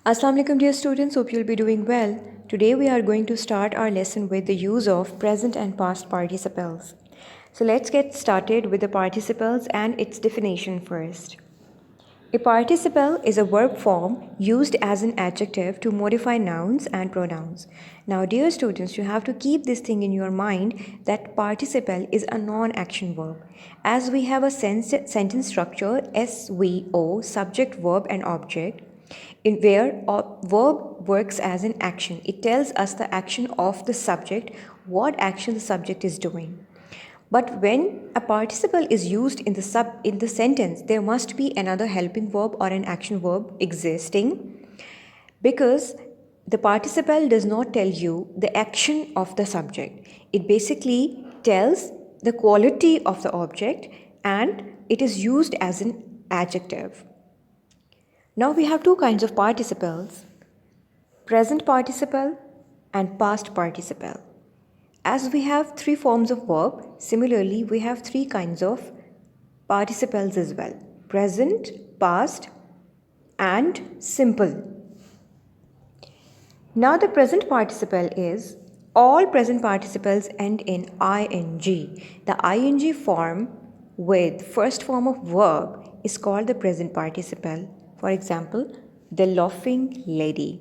Assalamu alaikum dear students, hope you'll be doing well. Today we are going to start our lesson with the use of present and past participles. So let's get started with the participles and its definition first. A participle is a verb form used as an adjective to modify nouns and pronouns. Now dear students, you have to keep this thing in your mind that participle is a non-action verb. As we have a sentence structure SVO, subject, verb and object, in where a verb works as an action. It tells us the action of the subject, what action the subject is doing. But when a participle is used in the sentence, there must be another helping verb or an action verb existing, because the participle does not tell you the action of the subject. It basically tells the quality of the object and it is used as an adjective. Now we have two kinds of participles, present participle and past participle. As we have three forms of verb, similarly we have three kinds of participles as well, present, past and simple. Now the present participle is, all present participles end in ing. The ing form with first form of verb is called the present participle. For example, the laughing lady,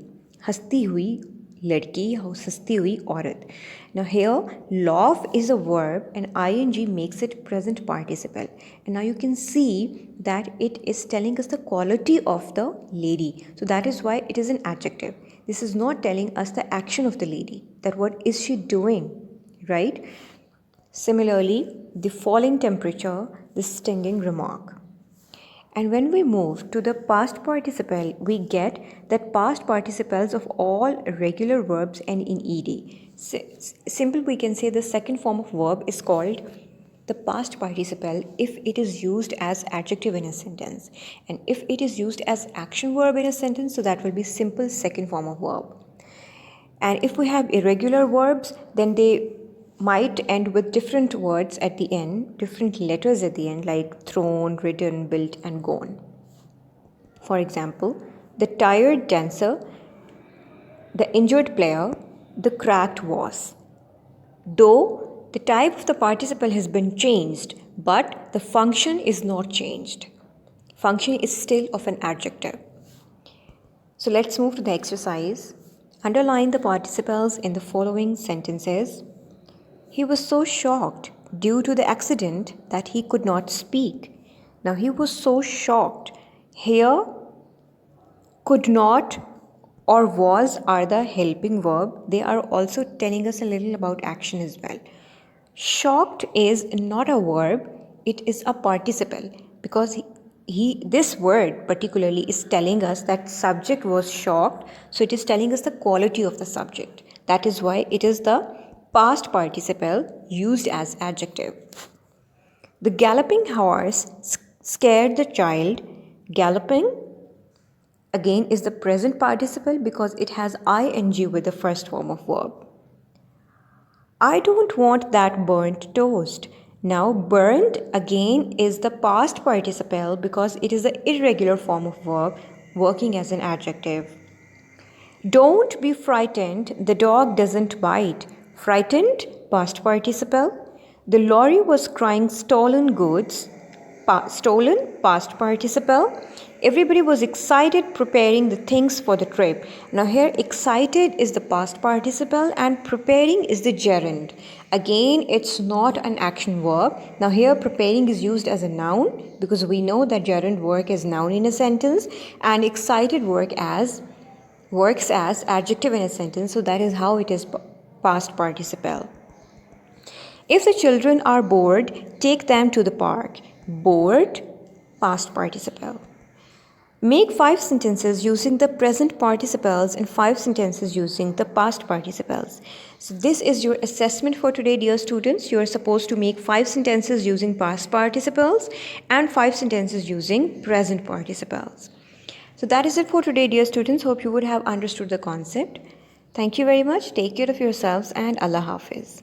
हंसती हुई लड़की, हंसती हुई औरत. Now here, laugh is a verb and ing makes it present participle. And now you can see that it is telling us the quality of the lady. So that is why it is an adjective. This is not telling us the action of the lady, that what is she doing, right? Similarly, the falling temperature, the stinging remark. And when we move to the past participle, we get that past participles of all regular verbs end in ed. Simple, we can say the second form of verb is called the past participle if it is used as adjective in a sentence. And if it is used as action verb in a sentence, so that will be simple second form of verb. And if we have irregular verbs, then they might end with different words at the end, different letters at the end, like thrown, written, built, and gone. For example, the tired dancer, the injured player, the cracked vase. Though the type of the participle has been changed, but the function is not changed. Function is still of an adjective. So let's move to the exercise. Underline the participles in the following sentences. He was so shocked due to the accident that he could not speak. Now he was so shocked. Here, could not or was are the helping verb. They are also telling us a little about action as well. Shocked is not a verb, it is a participle, because this word particularly is telling us that subject was shocked, so it is telling us the quality of the subject. That is why it is the past participle used as adjective. The galloping horse scared the child. Galloping again is the present participle because it has ing with the first form of verb. I don't want that burnt toast. Now burnt again is the past participle because it is the irregular form of verb working as an adjective. Don't be frightened, the dog doesn't bite. Frightened, past participle. The lorry was crying stolen goods. Stolen, past participle. Everybody was excited preparing the things for the trip. Now here excited is the past participle and preparing is the gerund. Again, it's not an action verb. Now here preparing is used as a noun because we know that gerund work as noun in a sentence and excited works as adjective in a sentence. So that is how it is past participle. If the children are bored, take them to the park. Bored, past participle. Make 5 sentences using the present participles and 5 sentences using the past participles. So this is your assessment for today, dear students. You are supposed to make 5 sentences using past participles and 5 sentences using present participles. So that is it for today, dear students. Hope you would have understood the concept. Thank you very much. Take care of yourselves and Allah Hafiz.